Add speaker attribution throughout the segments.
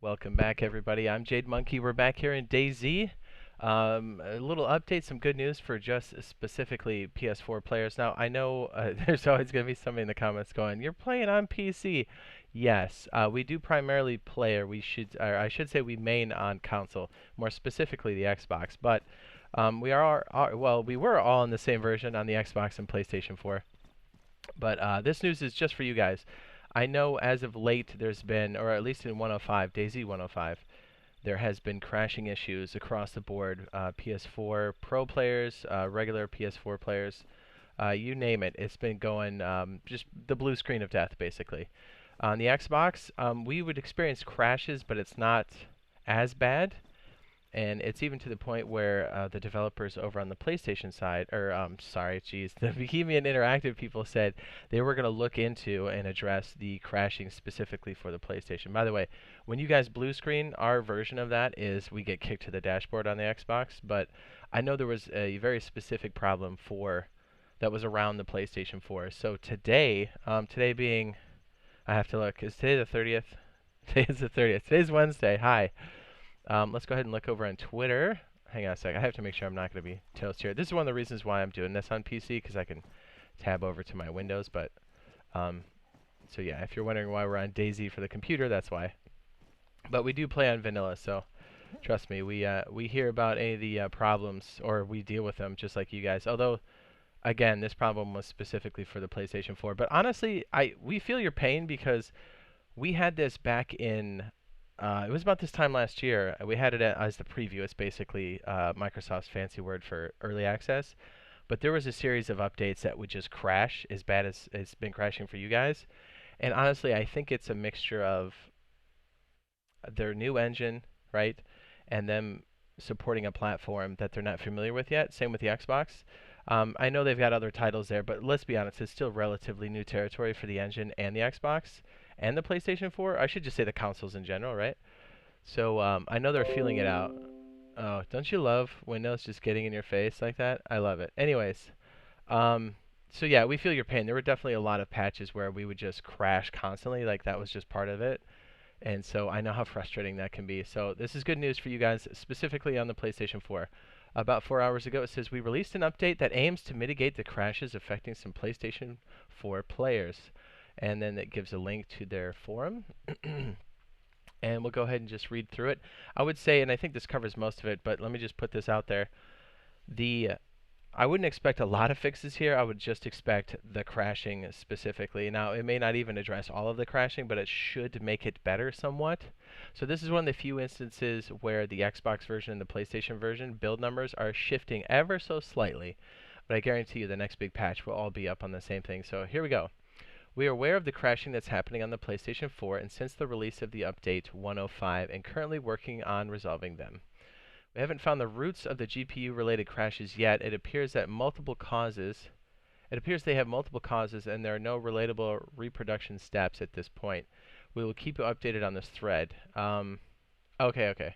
Speaker 1: Welcome back, everybody. I'm Jade Monkey. We're back here in DayZ. A little update, some good news for just specifically PS4 players. Now, I know there's always going to be somebody in the comments going, "You're playing on PC." Yes, we do primarily play, or I should say, we main on console, more specifically the Xbox. But we were all in the same version on the Xbox and PlayStation 4. But this news is just for you guys. I know as of late there's been, or at least in 105, DayZ 105, there has been crashing issues across the board. PS4 Pro players, regular PS4 players, you name it. It's been going just the blue screen of death, basically. On the Xbox, we would experience crashes, but it's not as bad. And it's even to the point where the developers over on the PlayStation side, or sorry, geez, the Bohemian Interactive people said they were going to look into and address the crashing specifically for the PlayStation. By the way, when you guys blue screen, our version of that is we get kicked to the dashboard on the Xbox, but I know there was a very specific problem for that was around the PlayStation 4. So today, today being, I have to look, is today the 30th? Today is the 30th. Today's Wednesday. Hi. Let's go ahead and look over on Twitter. Hang on a sec. I have to make sure I'm not going to be toast here. This is one of the reasons why I'm doing this on PC, because I can tab over to my Windows. But so yeah, if you're wondering why we're on DayZ for the computer, that's why. But we do play on vanilla, so trust me, we hear about any of the problems, or we deal with them just like you guys. Although, again, this problem was specifically for the PlayStation 4. But honestly, we feel your pain because we had this back in it was about this time last year. We had it as the preview. It's basically Microsoft's fancy word for early access. But there was a series of updates that would just crash as bad as it's been crashing for you guys. And honestly, I think it's a mixture of their new engine, right, and them supporting a platform that they're not familiar with yet. Same with the Xbox. I know they've got other titles there, but let's be honest, it's still relatively new territory for the engine and the Xbox and the PlayStation 4. I should just say the consoles in general, right? So I know they're feeling it out. Oh, don't you love Windows just getting in your face like that? I love it. Anyways, um, so yeah, we feel your pain. There were definitely a lot of patches where we would just crash constantly, like that was just part of it. And so I know how frustrating that can be. So this is good news for you guys, specifically on the PlayStation 4. About 4 hours ago, it says we released an update that aims to mitigate the crashes affecting some PlayStation 4 players. And then it gives a link to their forum. And we'll go ahead and just read through it. I would say, and I think this covers most of it, but let me just put this out there. I wouldn't expect a lot of fixes here. I would just expect the crashing specifically. Now, it may not even address all of the crashing, but it should make it better somewhat. So this is one of the few instances where the Xbox version and the PlayStation version build numbers are shifting ever so slightly. But I guarantee you the next big patch will all be up on the same thing. So here we go. We are aware of the crashing that's happening on the PlayStation 4 and since the release of the update 105 and currently working on resolving them. We haven't found the roots of the GPU-related crashes yet. It appears they have multiple causes and there are no relatable reproduction steps at this point. We will keep you updated on this thread. Okay.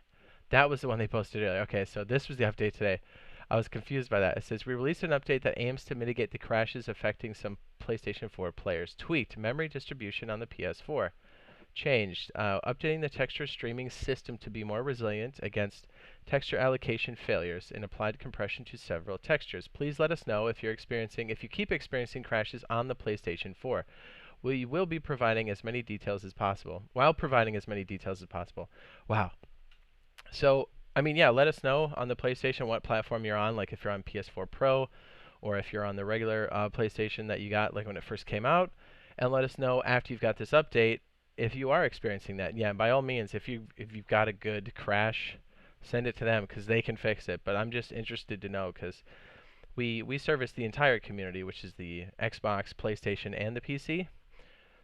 Speaker 1: That was the one they posted earlier. Okay, so this was the update today. I was confused by that. It says, we released an update that aims to mitigate the crashes affecting some PlayStation 4 players. Tweaked memory distribution on the PS4. Changed. Updating the texture streaming system to be more resilient against texture allocation failures and applied compression to several textures. Please let us know if you keep experiencing crashes on the PlayStation 4. We will be providing as many details as possible. Wow. So, I mean, yeah, let us know on the PlayStation what platform you're on, like if you're on PS4 Pro or if you're on the regular PlayStation that you got like when it first came out, and let us know after you've got this update if you are experiencing that. Yeah, by all means, if you've got a good crash, send it to them because they can fix it. But I'm just interested to know because we service the entire community, which is the Xbox, PlayStation, and the PC.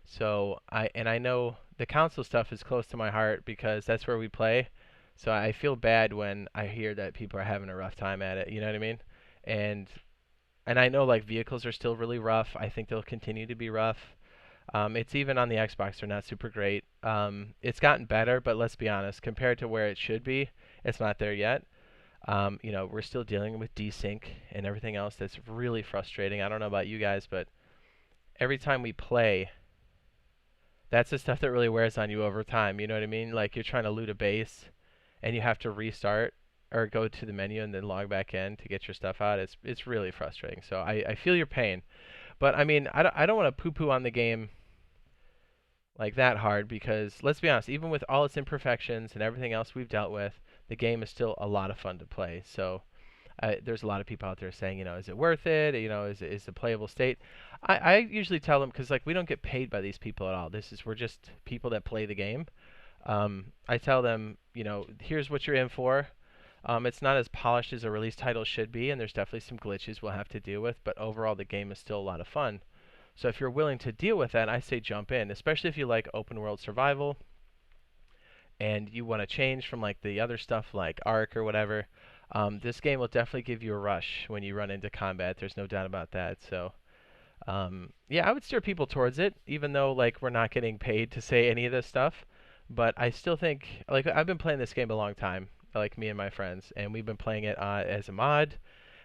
Speaker 1: So I know the console stuff is close to my heart because that's where we play. So I feel bad when I hear that people are having a rough time at it. You know what I mean? And and I know like vehicles are still really rough. I think they'll continue to be rough. It's even on the Xbox, they're not super great. It's gotten better, but let's be honest, compared to where it should be, it's not there yet. We're still dealing with desync and everything else that's really frustrating. I don't know about you guys, but every time we play, That's the stuff that really wears on you over time. You know what I mean? Like you're trying to loot a base, and you have to restart or go to the menu and then log back in to get your stuff out. It's really frustrating. So I feel your pain. But I mean, I don't want to poo-poo on the game like that hard because let's be honest, even with all its imperfections and everything else we've dealt with, the game is still a lot of fun to play. So there's a lot of people out there saying, is it worth it? Is the playable state? I usually tell them because like we don't get paid by these people at all. We're just people that play the game. I tell them, here's what you're in for. It's not as polished as a release title should be, and there's definitely some glitches we'll have to deal with, but overall the game is still a lot of fun. So if you're willing to deal with that, I say jump in, especially if you like open world survival and you want to change from like the other stuff like Ark or whatever. This game will definitely give you a rush when you run into combat. There's no doubt about that. So yeah, I would steer people towards it, even though like we're not getting paid to say any of this stuff. But I still think like I've been playing this game a long time, like me and my friends, and we've been playing it as a mod,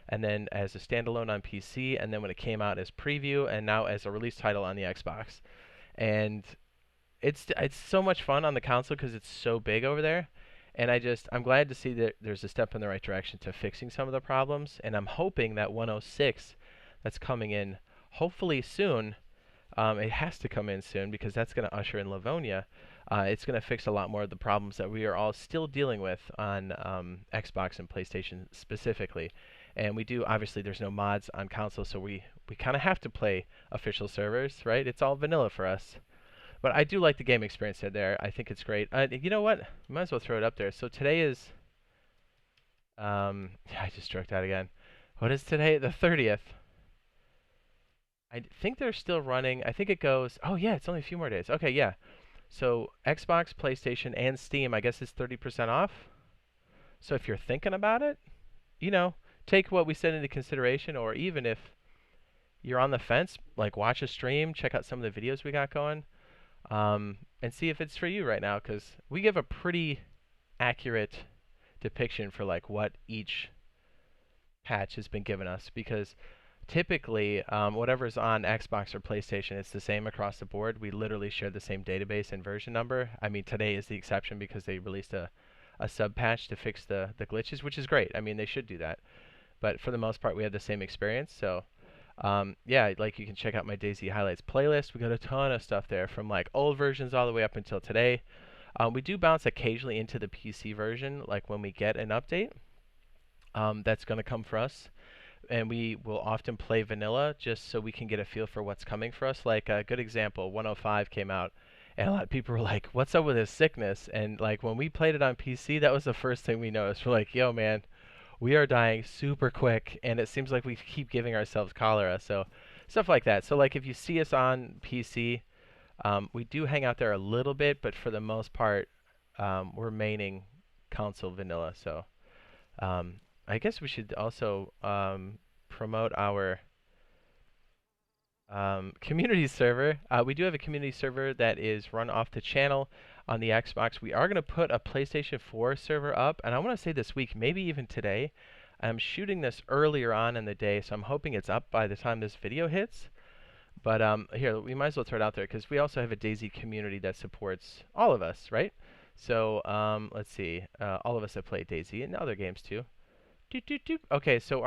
Speaker 1: and then as a standalone on PC, and then when it came out as preview, and now as a release title on the Xbox. And it's so much fun on the console because it's so big over there. And I'm glad to see that there's a step in the right direction to fixing some of the problems. And I'm hoping that 106 that's coming in hopefully soon, it has to come in soon because that's going to usher in Livonia. It's going to fix a lot more of the problems that we are all still dealing with on Xbox and PlayStation specifically. And we do, obviously, there's no mods on console, so we kind of have to play official servers, right? It's all vanilla for us. But I do like the game experience there. I think it's great. You know what? Might as well throw it up there. So today is, I just stroked out again. What is today? The 30th. I think they're still running. I think it goes, oh yeah, it's only a few more days. Okay, yeah. So Xbox, PlayStation, and Steam, I guess is 30% off. So if you're thinking about it, take what we said into consideration, or even if you're on the fence, like watch a stream, check out some of the videos we got going. And see if it's for you right now, because we give a pretty accurate depiction for like what each patch has been given us. Because typically, whatever's on Xbox or PlayStation, it's the same across the board. We literally share the same database and version number. I mean, today is the exception because they released a sub patch to fix the glitches, which is great. I mean, they should do that. But for the most part, we have the same experience. So yeah, like you can check out my DayZ highlights playlist. We got a ton of stuff there from like old versions all the way up until today. We do bounce occasionally into the PC version, like when we get an update. That's going to come for us. And we will often play vanilla just so we can get a feel for what's coming for us. Like a good example, 105 came out, and a lot of people were like, what's up with his sickness? And like when we played it on PC, that was the first thing we noticed. We're like, yo, man, we are dying super quick, and it seems like we keep giving ourselves cholera. So stuff like that. So like if you see us on PC, we do hang out there a little bit, but for the most part, we're maining console vanilla. So I guess we should also promote our community server. We do have a community server that is run off the channel on the Xbox. We are going to put a PlayStation 4 server up, and I want to say this week, maybe even today. I'm shooting this earlier on in the day, so I'm hoping it's up by the time this video hits. But here, we might as well throw it out there because we also have a DayZ community that supports all of us, right? So let's see, all of us that play DayZ and other games too. Doop, doop, doop. Okay, so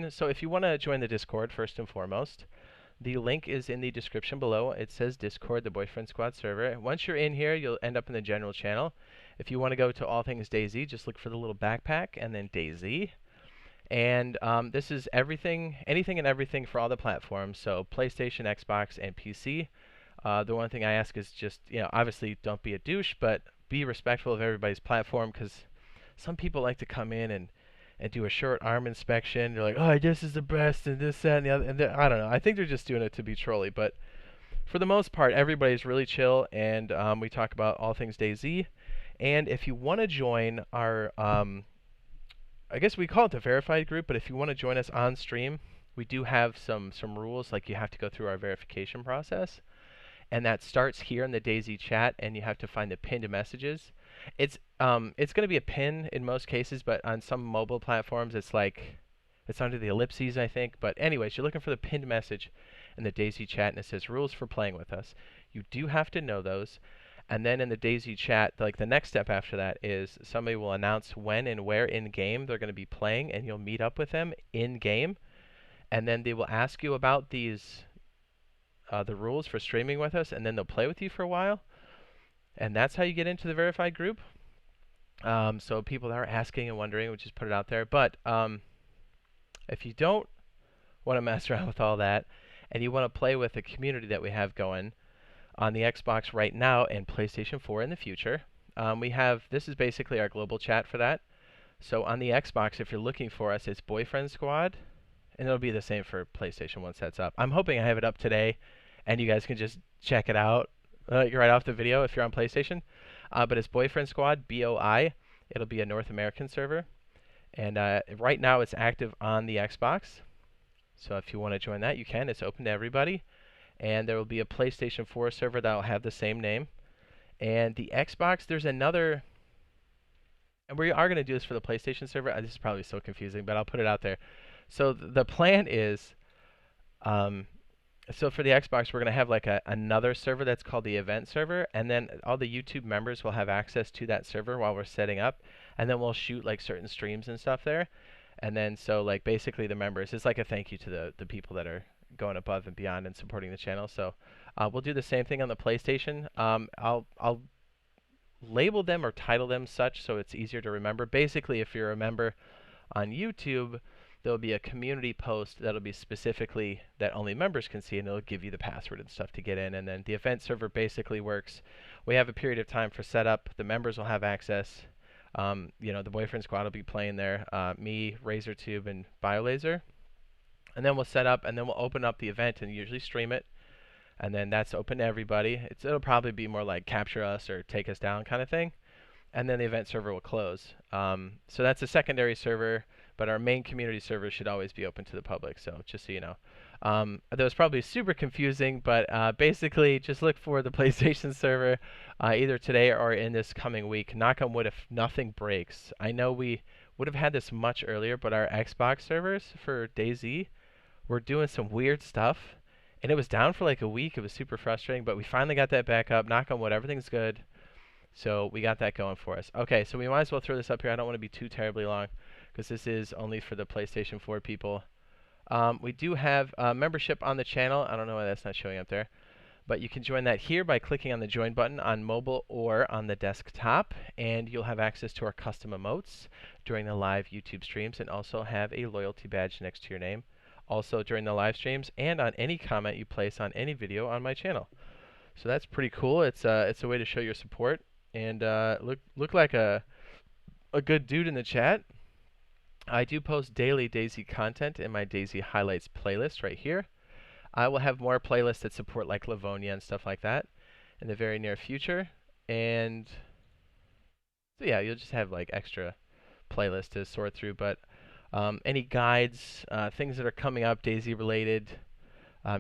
Speaker 1: so if you want to join the Discord first and foremost, the link is in the description below. It says Discord, the Boyfriend Squad server. Once you're in here, you'll end up in the general channel. If you want to go to all things DayZ, just look for the little backpack and then DayZ. And this is anything and everything for all the platforms. So PlayStation, Xbox, and PC. The one thing I ask is just, obviously don't be a douche, but be respectful of everybody's platform because some people like to come in and do a short arm inspection. They're like, oh, this is the best, and this, that, and the other. And I don't know. I think they're just doing it to be trolly. But for the most part, everybody's really chill, and we talk about all things DayZ. And if you want to join our, I guess we call it the verified group, but if you want to join us on stream, we do have some rules. Like you have to go through our verification process. And that starts here in the DayZ chat, and you have to find the pinned messages. It's going to be a pin in most cases, but on some mobile platforms, it's under the ellipses, I think. But anyways, you're looking for the pinned message, in the DayZ chat, and it says rules for playing with us. You do have to know those. And then in the DayZ chat, like the next step after that is somebody will announce when and where in game they're going to be playing, and you'll meet up with them in game. And then they will ask you about these the rules for streaming with us, and then they'll play with you for a while. And that's how you get into the verified group. So people that are asking and wondering, we'll just put it out there. But if you don't want to mess around with all that, and you want to play with the community that we have going on the Xbox right now and PlayStation 4 in the future, this is basically our global chat for that. So on the Xbox, if you're looking for us, it's BoiFriendSquad, and it'll be the same for PlayStation once that's up. I'm hoping I have it up today, and you guys can just check it out right off the video if you're on PlayStation. But it's BoiFriendSquad, BOI. It'll be a North American server. And right now it's active on the Xbox. So if you want to join that, you can. It's open to everybody. And there will be a PlayStation 4 server that will have the same name. And the Xbox, there's another... And we are going to do this for the PlayStation server. This is probably so confusing, but I'll put it out there. So the plan is... So for the Xbox, we're going to have like another server that's called the event server, and then all the YouTube members will have access to that server while we're setting up, and then we'll shoot like certain streams and stuff there. And then so like basically the members, it's like a thank you to the people that are going above and beyond and supporting the channel. So we'll do the same thing on the PlayStation. I'll label them or title them such so it's easier to remember. Basically, if you're a member on YouTube, there'll be a community post that'll be specifically that only members can see, and it'll give you the password and stuff to get in. And then the event server basically works. We have a period of time for setup. The members will have access. You know, the Boyfriend Squad will be playing there. Me, RazorTube, and BioLaser. And then we'll set up, and then we'll open up the event and usually stream it. And then that's open to everybody. It'll probably be more like capture us or take us down kind of thing. And then the event server will close. So that's a secondary server. But our main community server should always be open to the public, so just so you know. That was probably super confusing, but basically just look for the PlayStation server either today or in this coming week. Knock on wood if nothing breaks. I know we would have had this much earlier, but our Xbox servers for DayZ were doing some weird stuff, and it was down for like a week. It was super frustrating, but we finally got that back up. Knock on wood, everything's good. So we got that going for us. Okay, so we might as well throw this up here. I don't want to be too terribly long, because this is only for the PlayStation 4 people. We do have membership on the channel. I don't know why that's not showing up there. But you can join that here by clicking on the join button on mobile or on the desktop. And you'll have access to our custom emotes during the live YouTube streams, and also have a loyalty badge next to your name. Also during the live streams and on any comment you place on any video on my channel. So that's pretty cool. It's a way to show your support. And look like a good dude in the chat. I do post daily DayZ content in my DayZ highlights playlist right here. I will have more playlists that support like Livonia and stuff like that in the very near future. And so yeah, you'll just have like extra playlists to sort through. But any guides, things that are coming up DayZ related,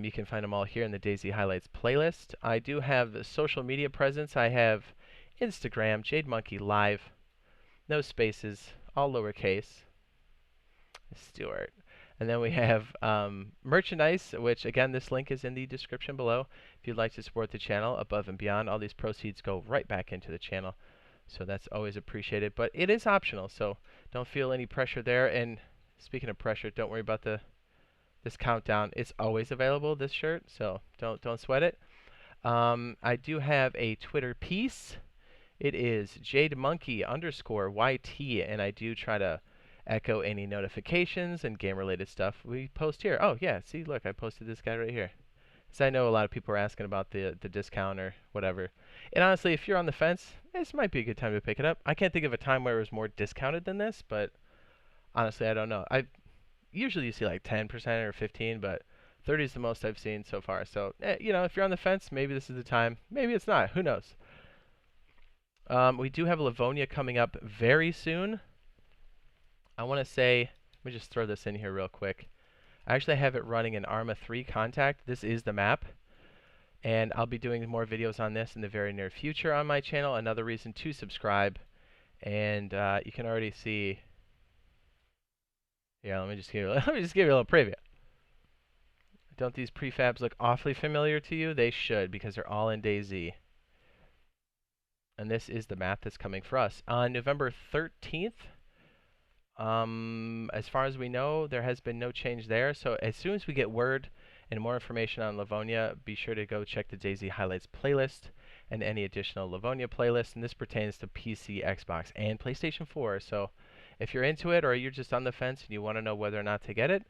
Speaker 1: you can find them all here in the DayZ highlights playlist. I do have the social media presence. I have Instagram, JadeMonkey.Live, no spaces, all lowercase. Stuart. And then we have merchandise, which again, this link is in the description below. If you'd like to support the channel above and beyond, all these proceeds go right back into the channel. So that's always appreciated, but it is optional, so don't feel any pressure there. And speaking of pressure, don't worry about this countdown. It's always available, this shirt, so don't sweat it. I do have a Twitter piece. It is JadeMonkey_YT, and I do try to echo any notifications and game-related stuff we post here. Oh, yeah, see, look, I posted this guy right here. So I know a lot of people are asking about the discount or whatever. And honestly, if you're on the fence, this might be a good time to pick it up. I can't think of a time where it was more discounted than this, but honestly, I don't know. Usually you see like 10% or 15%, but 30 is the most I've seen so far. So, you know, if you're on the fence, maybe this is the time. Maybe it's not. Who knows? We do have Livonia coming up very soon. I want to say, let me just throw this in here real quick. I actually have it running in Arma 3 Contact. This is the map. And I'll be doing more videos on this in the very near future on my channel. Another reason to subscribe. And you can already see. Yeah, let me just give you a little preview. Don't these prefabs look awfully familiar to you? They should, because they're all in DayZ. And this is the map that's coming for us. On November 13th, as far as we know, there has been no change there. So as soon as we get word and more information on Livonia, be sure to go check the DayZ Highlights playlist and any additional Livonia playlists. And this pertains to PC, Xbox, and PlayStation 4. So if you're into it or you're just on the fence and you want to know whether or not to get it,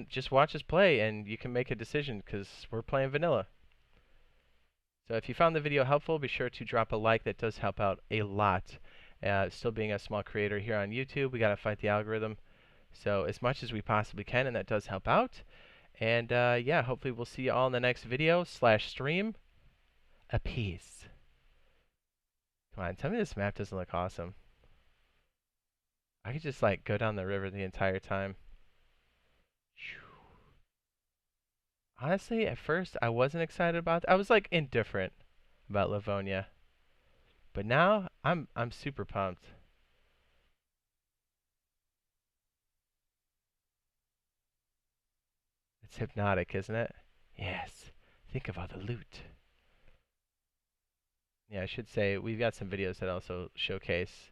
Speaker 1: just watch us play and you can make a decision because we're playing vanilla. So if you found the video helpful, be sure to drop a like. That does help out a lot. Still being a small creator here on YouTube, we got to fight the algorithm. So as much as we possibly can, and that does help out. And yeah, hopefully we'll see you all in the next video / stream. A peace. Come on, tell me this map doesn't look awesome. I could just like go down the river the entire time. Honestly, at first I wasn't excited about I was like indifferent about Livonia. But now I'm super pumped. It's hypnotic, isn't it? Yes. Think of all the loot. Yeah, I should say we've got some videos that also showcase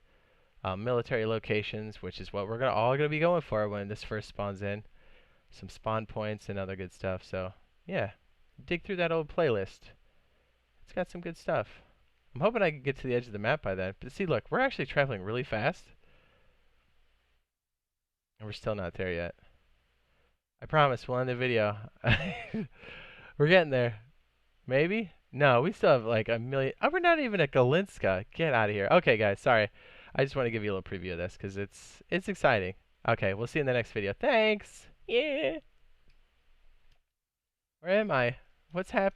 Speaker 1: military locations, which is what we're all gonna be going for when this first spawns in. Some spawn points and other good stuff. So yeah, dig through that old playlist. It's got some good stuff. I'm hoping I can get to the edge of the map by then. But see, look, we're actually traveling really fast. And we're still not there yet. I promise we'll end the video. We're getting there. Maybe? No, we still have like a million. Oh, we're not even at Galinska. Get out of here. Okay, guys, sorry. I just want to give you a little preview of this because it's exciting. Okay, we'll see you in the next video. Thanks. Yeah. Where am I? What's happening?